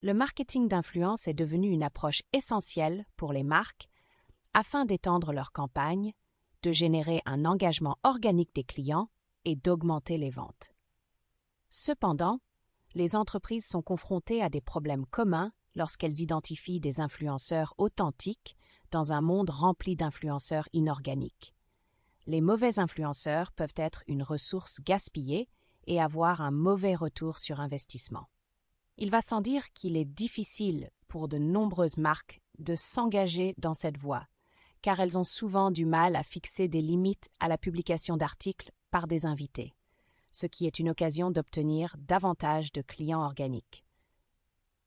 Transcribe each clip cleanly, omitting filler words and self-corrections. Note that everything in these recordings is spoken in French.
Le marketing d'influence est devenu une approche essentielle pour les marques afin d'étendre leur campagne, de générer un engagement organique des clients et d'augmenter les ventes. Cependant, les entreprises sont confrontées à des problèmes communs lorsqu'elles identifient des influenceurs authentiques dans un monde rempli d'influenceurs inorganiques. Les mauvais influenceurs peuvent être une ressource gaspillée et avoir un mauvais retour sur investissement. Il va sans dire qu'il est difficile pour de nombreuses marques de s'engager dans cette voie, car elles ont souvent du mal à fixer des limites à la publication d'articles par des invités, ce qui est une occasion d'obtenir davantage de clients organiques.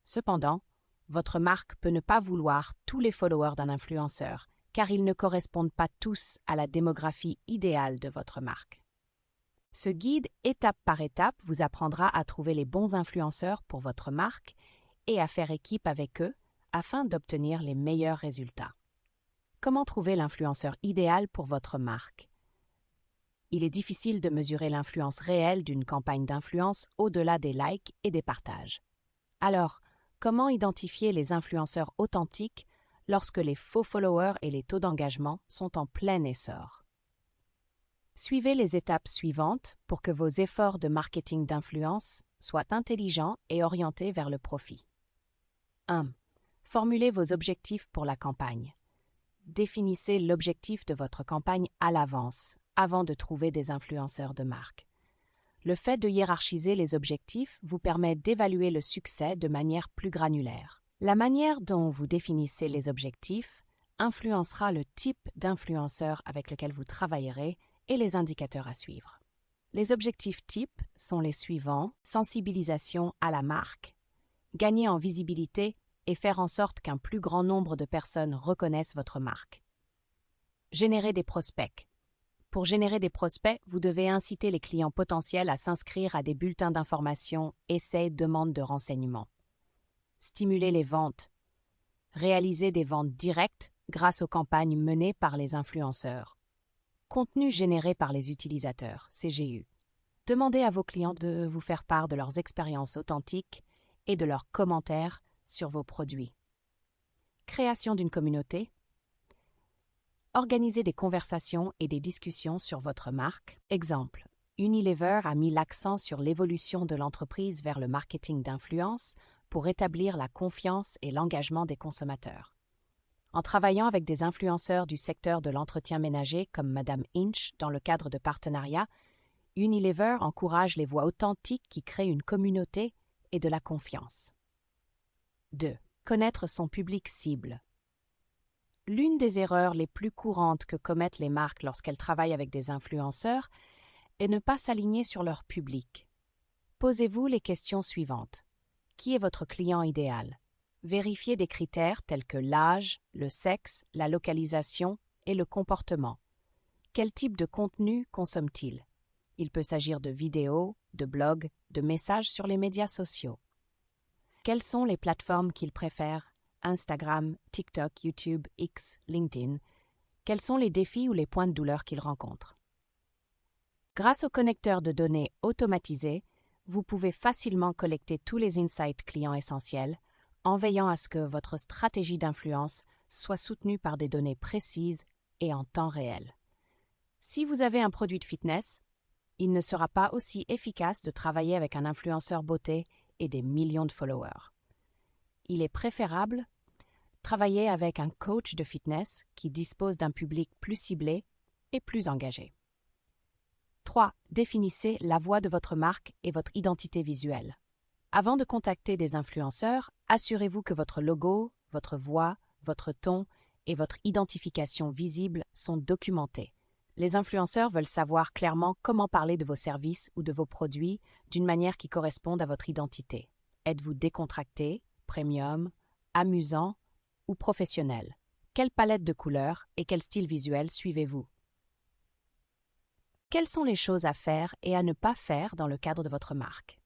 Cependant, votre marque peut ne pas vouloir tous les followers d'un influenceur, car ils ne correspondent pas tous à la démographie idéale de votre marque. Ce guide étape par étape vous apprendra à trouver les bons influenceurs pour votre marque et à faire équipe avec eux afin d'obtenir les meilleurs résultats. Comment trouver l'influenceur idéal pour votre marque? Il est difficile de mesurer l'influence réelle d'une campagne d'influence au-delà des likes et des partages. Alors, comment identifier les influenceurs authentiques lorsque les faux followers et les taux d'engagement sont en plein essor? Suivez les étapes suivantes pour que vos efforts de marketing d'influence soient intelligents et orientés vers le profit. 1. Formulez vos objectifs pour la campagne. Définissez l'objectif de votre campagne à l'avance, avant de trouver des influenceurs de marque. Le fait de hiérarchiser les objectifs vous permet d'évaluer le succès de manière plus granulaire. La manière dont vous définissez les objectifs influencera le type d'influenceur avec lequel vous travaillerez et les indicateurs à suivre. Les objectifs types sont les suivants: sensibilisation à la marque, gagner en visibilité et faire en sorte qu'un plus grand nombre de personnes reconnaissent votre marque. Générer des prospects. Pour générer des prospects, vous devez inciter les clients potentiels à s'inscrire à des bulletins d'information, essais, demandes de renseignements. Stimuler les ventes. Réaliser des ventes directes grâce aux campagnes menées par les influenceurs. Contenu généré par les utilisateurs, CGU. Demandez à vos clients de vous faire part de leurs expériences authentiques et de leurs commentaires sur vos produits. Création d'une communauté. Organisez des conversations et des discussions sur votre marque. Exemple, Unilever a mis l'accent sur l'évolution de l'entreprise vers le marketing d'influence pour établir la confiance et l'engagement des consommateurs. En travaillant avec des influenceurs du secteur de l'entretien ménager comme Madame Inch dans le cadre de partenariats, Unilever encourage les voix authentiques qui créent une communauté et de la confiance. 2. Connaître son public cible. L'une des erreurs les plus courantes que commettent les marques lorsqu'elles travaillent avec des influenceurs est ne pas s'aligner sur leur public. Posez-vous les questions suivantes. Qui est votre client idéal? Vérifiez des critères tels que l'âge, le sexe, la localisation et le comportement. Quel type de contenu consomme-t-il? Il peut s'agir de vidéos, de blogs, de messages sur les médias sociaux. Quelles sont les plateformes qu'il préfère? Instagram, TikTok, YouTube, X, LinkedIn. Quels sont les défis ou les points de douleur qu'il rencontre? Grâce au connecteur de données automatisé, vous pouvez facilement collecter tous les insights clients essentiels en veillant à ce que votre stratégie d'influence soit soutenue par des données précises et en temps réel. Si vous avez un produit de fitness, il ne sera pas aussi efficace de travailler avec un influenceur beauté et des millions de followers. Il est préférable de travailler avec un coach de fitness qui dispose d'un public plus ciblé et plus engagé. 3. Définissez la voix de votre marque et votre identité visuelle. Avant de contacter des influenceurs, assurez-vous que votre logo, votre voix, votre ton et votre identification visible sont documentés. Les influenceurs veulent savoir clairement comment parler de vos services ou de vos produits d'une manière qui corresponde à votre identité. Êtes-vous décontracté, premium, amusant ou professionnel? Quelle palette de couleurs et quel style visuel suivez-vous? Quelles sont les choses à faire et à ne pas faire dans le cadre de votre marque?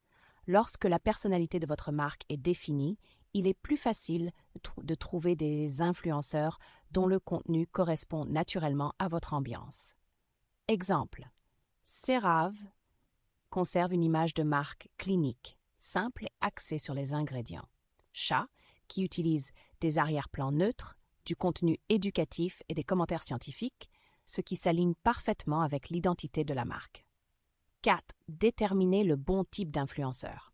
Lorsque la personnalité de votre marque est définie, il est plus facile de trouver des influenceurs dont le contenu correspond naturellement à votre ambiance. Exemple, CeraVe conserve une image de marque clinique, simple et axée sur les ingrédients. chat, qui utilisent des arrière-plans neutres, du contenu éducatif et des commentaires scientifiques, ce qui s'aligne parfaitement avec l'identité de la marque. 4. Déterminer le bon type d'influenceur.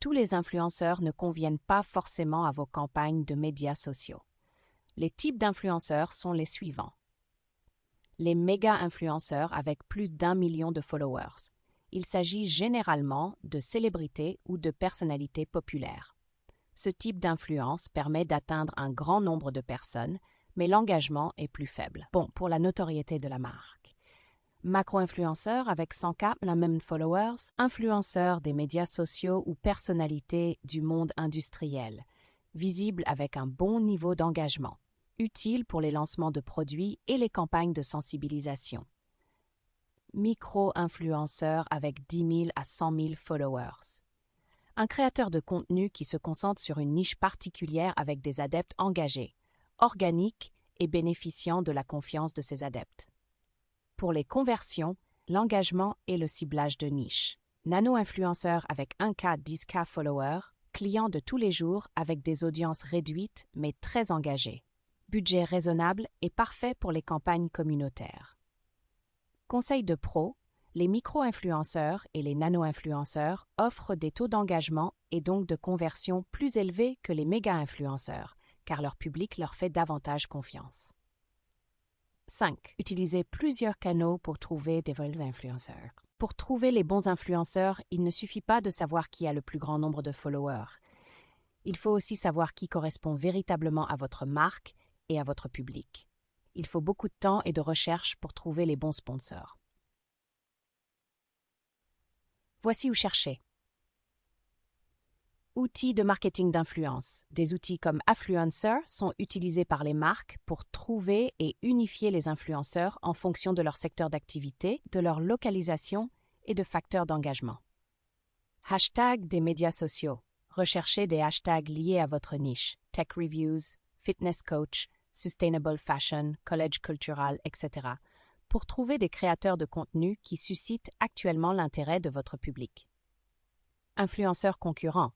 Tous les influenceurs ne conviennent pas forcément à vos campagnes de médias sociaux. Les types d'influenceurs sont les suivants. Les méga-influenceurs avec plus d'1 million de followers. Il s'agit généralement de célébrités ou de personnalités populaires. Ce type d'influence permet d'atteindre un grand nombre de personnes, mais l'engagement est plus faible. Bon, pour la notoriété de la marque. Macro-influenceurs avec 100K, la même followers, influenceurs des médias sociaux ou personnalités du monde industriel, visibles avec un bon niveau d'engagement, utiles pour les lancements de produits et les campagnes de sensibilisation. Micro-influenceurs avec 10 000 à 100 000 followers. Un créateur de contenu qui se concentre sur une niche particulière avec des adeptes engagés, organiques et bénéficiant de la confiance de ses adeptes. Pour les conversions, l'engagement et le ciblage de niche. Nano-influenceurs avec 1K, 10K followers, clients de tous les jours avec des audiences réduites mais très engagées. Budget raisonnable et parfait pour les campagnes communautaires. Conseil de pro, les micro-influenceurs et les nano-influenceurs offrent des taux d'engagement et donc de conversion plus élevés que les méga-influenceurs, car leur public leur fait davantage confiance. 5. Utilisez plusieurs canaux pour trouver des bons influenceurs. Pour trouver les bons influenceurs, il ne suffit pas de savoir qui a le plus grand nombre de followers. Il faut aussi savoir qui correspond véritablement à votre marque et à votre public. Il faut beaucoup de temps et de recherche pour trouver les bons sponsors. Voici où chercher. Outils de marketing d'influence. Des outils comme Affluencer sont utilisés par les marques pour trouver et unifier les influenceurs en fonction de leur secteur d'activité, de leur localisation et de facteurs d'engagement. Hashtag des médias sociaux. Recherchez des hashtags liés à votre niche, tech reviews, fitness coach, sustainable fashion, college cultural, etc., pour trouver des créateurs de contenu qui suscitent actuellement l'intérêt de votre public. Influenceurs concurrents.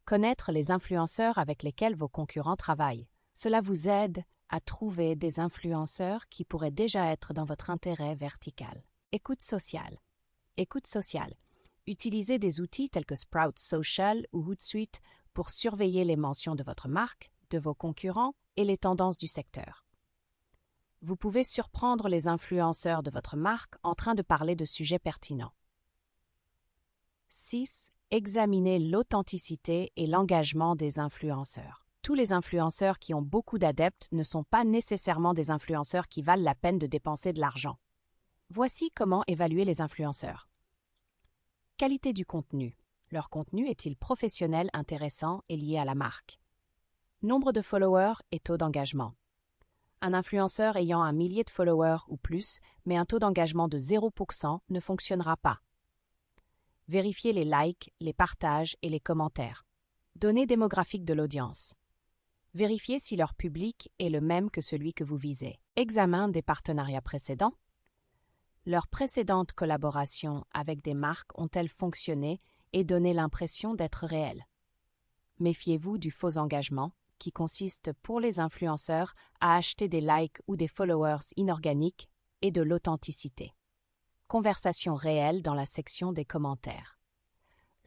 Connaître les influenceurs avec lesquels vos concurrents travaillent. Cela vous aide à trouver des influenceurs qui pourraient déjà être dans votre intérêt vertical. Écoute sociale. Écoute sociale. Utilisez des outils tels que Sprout Social ou Hootsuite pour surveiller les mentions de votre marque, de vos concurrents et les tendances du secteur. Vous pouvez surprendre les influenceurs de votre marque en train de parler de sujets pertinents. 6. Examinez l'authenticité et l'engagement des influenceurs. Tous les influenceurs qui ont beaucoup d'adeptes ne sont pas nécessairement des influenceurs qui valent la peine de dépenser de l'argent. Voici comment évaluer les influenceurs. Qualité du contenu. Leur contenu est-il professionnel, intéressant et lié à la marque? Nombre de followers et taux d'engagement. Un influenceur ayant 1 millier de followers ou plus, mais un taux d'engagement de 0% ne fonctionnera pas. Vérifiez les likes, les partages et les commentaires. Données démographiques de l'audience. Vérifiez si leur public est le même que celui que vous visez. Examen des partenariats précédents. Leurs précédentes collaborations avec des marques ont-elles fonctionné et donné l'impression d'être réelles? Méfiez-vous du faux engagement, qui consiste pour les influenceurs à acheter des likes ou des followers inorganiques, et de l'authenticité. Conversation réelle dans la section des commentaires.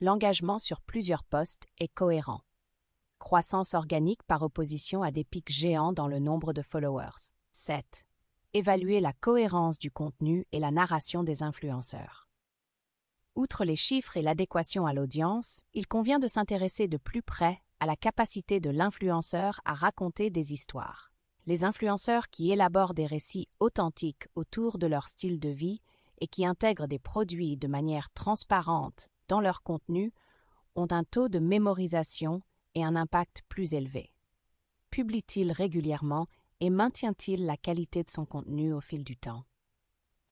L'engagement sur plusieurs posts est cohérent. Croissance organique par opposition à des pics géants dans le nombre de followers. 7. Évaluer la cohérence du contenu et la narration des influenceurs. Outre les chiffres et l'adéquation à l'audience, il convient de s'intéresser de plus près à la capacité de l'influenceur à raconter des histoires. Les influenceurs qui élaborent des récits authentiques autour de leur style de vie et qui intègrent des produits de manière transparente dans leur contenu ont un taux de mémorisation et un impact plus élevé. Publie-t-il régulièrement et maintient-il la qualité de son contenu au fil du temps?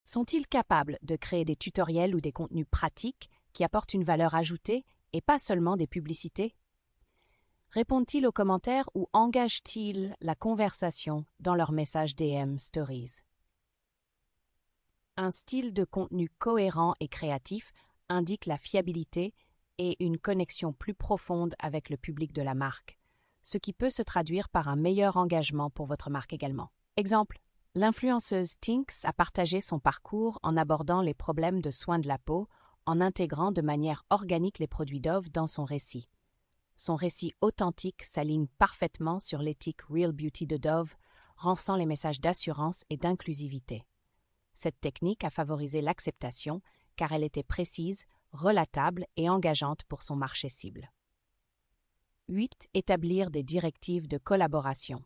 Sont-ils capables de créer des tutoriels ou des contenus pratiques qui apportent une valeur ajoutée et pas seulement des publicités? Répondent-ils aux commentaires ou engagent-ils la conversation dans leurs messages DM Stories? Un style de contenu cohérent et créatif indique la fiabilité et une connexion plus profonde avec le public de la marque, ce qui peut se traduire par un meilleur engagement pour votre marque également. Exemple, l'influenceuse Tinks a partagé son parcours en abordant les problèmes de soins de la peau en intégrant de manière organique les produits Dove dans son récit. Son récit authentique s'aligne parfaitement sur l'éthique Real Beauty de Dove, lançant les messages d'assurance et d'inclusivité. Cette technique a favorisé l'acceptation car elle était précise, relatable et engageante pour son marché cible. 8. Établir des directives de collaboration.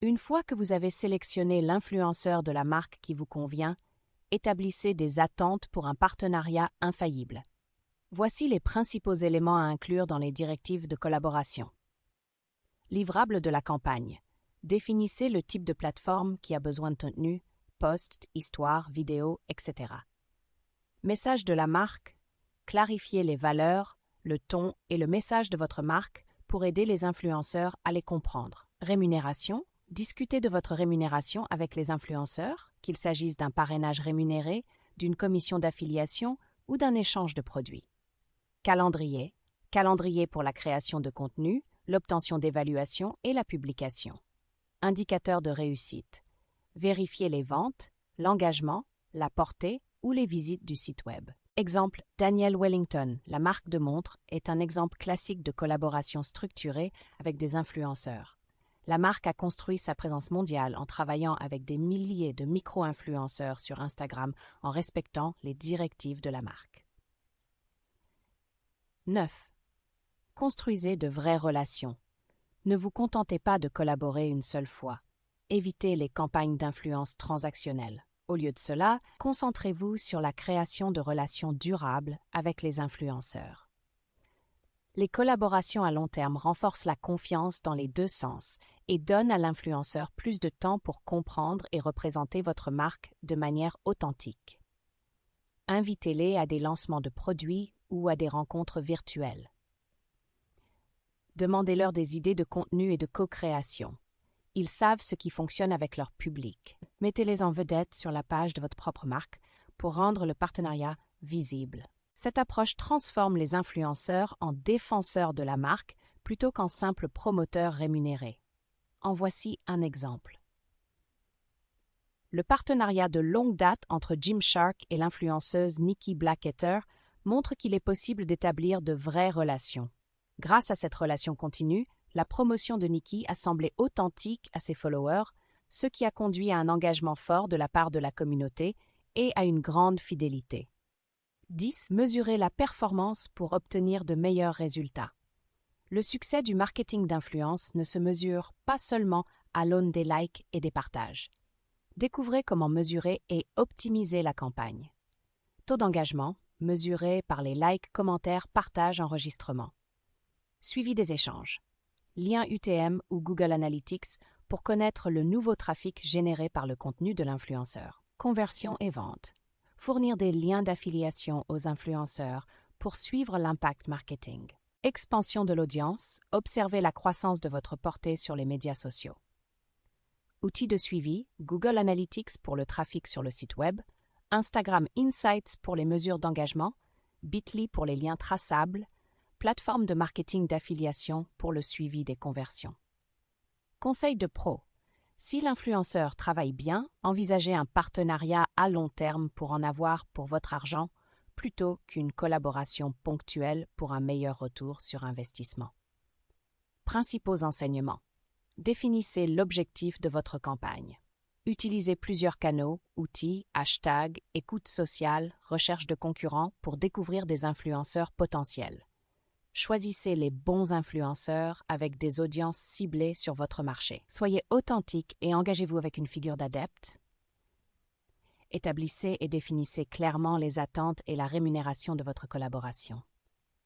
Une fois que vous avez sélectionné l'influenceur de la marque qui vous convient, établissez des attentes pour un partenariat infaillible. Voici les principaux éléments à inclure dans les directives de collaboration. Livrable de la campagne. Définissez le type de plateforme qui a besoin de contenu, post, histoire, vidéo, etc. Message de la marque. Clarifiez les valeurs, le ton et le message de votre marque pour aider les influenceurs à les comprendre. Rémunération. Discutez de votre rémunération avec les influenceurs, qu'il s'agisse d'un parrainage rémunéré, d'une commission d'affiliation ou d'un échange de produits. Calendrier. Calendrier pour la création de contenu, l'obtention d'évaluation et la publication. Indicateurs de réussite. Vérifiez les ventes, l'engagement, la portée ou les visites du site web. Exemple, Daniel Wellington, la marque de montres, est un exemple classique de collaboration structurée avec des influenceurs. La marque a construit sa présence mondiale en travaillant avec des milliers de micro-influenceurs sur Instagram en respectant les directives de la marque. 9. Construisez de vraies relations. Ne vous contentez pas de collaborer une seule fois. Évitez les campagnes d'influence transactionnelles. Au lieu de cela, concentrez-vous sur la création de relations durables avec les influenceurs. Les collaborations à long terme renforcent la confiance dans les deux sens et donnent à l'influenceur plus de temps pour comprendre et représenter votre marque de manière authentique. Invitez-les à des lancements de produits ou à des rencontres virtuelles. Demandez-leur des idées de contenu et de co-création. Ils savent ce qui fonctionne avec leur public. Mettez-les en vedette sur la page de votre propre marque pour rendre le partenariat visible. Cette approche transforme les influenceurs en défenseurs de la marque plutôt qu'en simples promoteurs rémunérés. En voici un exemple. Le partenariat de longue date entre Gymshark et l'influenceuse Nikki Blacketter montre qu'il est possible d'établir de vraies relations. Grâce à cette relation continue, la promotion de Nikki a semblé authentique à ses followers, ce qui a conduit à un engagement fort de la part de la communauté et à une grande fidélité. 10. Mesurer la performance pour obtenir de meilleurs résultats. Le succès du marketing d'influence ne se mesure pas seulement à l'aune des likes et des partages. Découvrez comment mesurer et optimiser la campagne. Taux d'engagement, mesuré par les likes, commentaires, partages, enregistrements. Suivi des échanges. Lien UTM ou Google Analytics pour connaître le nouveau trafic généré par le contenu de l'influenceur. Conversion et vente. Fournir des liens d'affiliation aux influenceurs pour suivre l'impact marketing. Expansion de l'audience. Observez la croissance de votre portée sur les médias sociaux. Outils de suivi. Google Analytics pour le trafic sur le site web. Instagram Insights pour les mesures d'engagement. Bitly pour les liens traçables. Plateforme de marketing d'affiliation pour le suivi des conversions. Conseil de pro. Si l'influenceur travaille bien, envisagez un partenariat à long terme pour en avoir pour votre argent, plutôt qu'une collaboration ponctuelle pour un meilleur retour sur investissement. Principaux enseignements. Définissez l'objectif de votre campagne. Utilisez plusieurs canaux, outils, hashtags, écoute sociale, recherche de concurrents pour découvrir des influenceurs potentiels. Choisissez les bons influenceurs avec des audiences ciblées sur votre marché. Soyez authentique et engagez-vous avec une figure d'adepte. Établissez et définissez clairement les attentes et la rémunération de votre collaboration.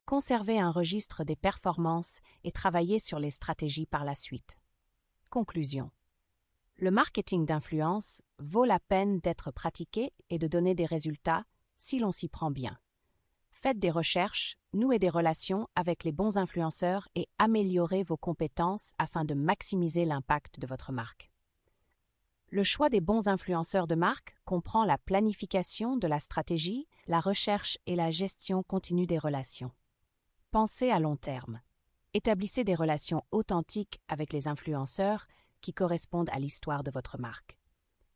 Conservez un registre des performances et travaillez sur les stratégies par la suite. Conclusion. Le marketing d'influence vaut la peine d'être pratiqué et de donner des résultats si l'on s'y prend bien. Faites des recherches, nouez des relations avec les bons influenceurs et améliorez vos compétences afin de maximiser l'impact de votre marque. Le choix des bons influenceurs de marque comprend la planification de la stratégie, la recherche et la gestion continue des relations. Pensez à long terme. Établissez des relations authentiques avec les influenceurs qui correspondent à l'histoire de votre marque.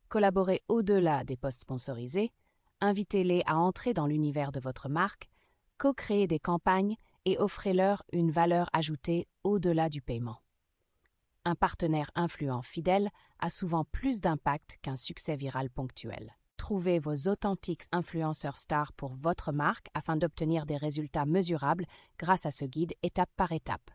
Collaborez au-delà des posts sponsorisés, invitez-les à entrer dans l'univers de votre marque, co-créez des campagnes et offrez-leur une valeur ajoutée au-delà du paiement. Un partenaire influent fidèle a souvent plus d'impact qu'un succès viral ponctuel. Trouvez vos authentiques influenceurs stars pour votre marque afin d'obtenir des résultats mesurables grâce à ce guide étape par étape.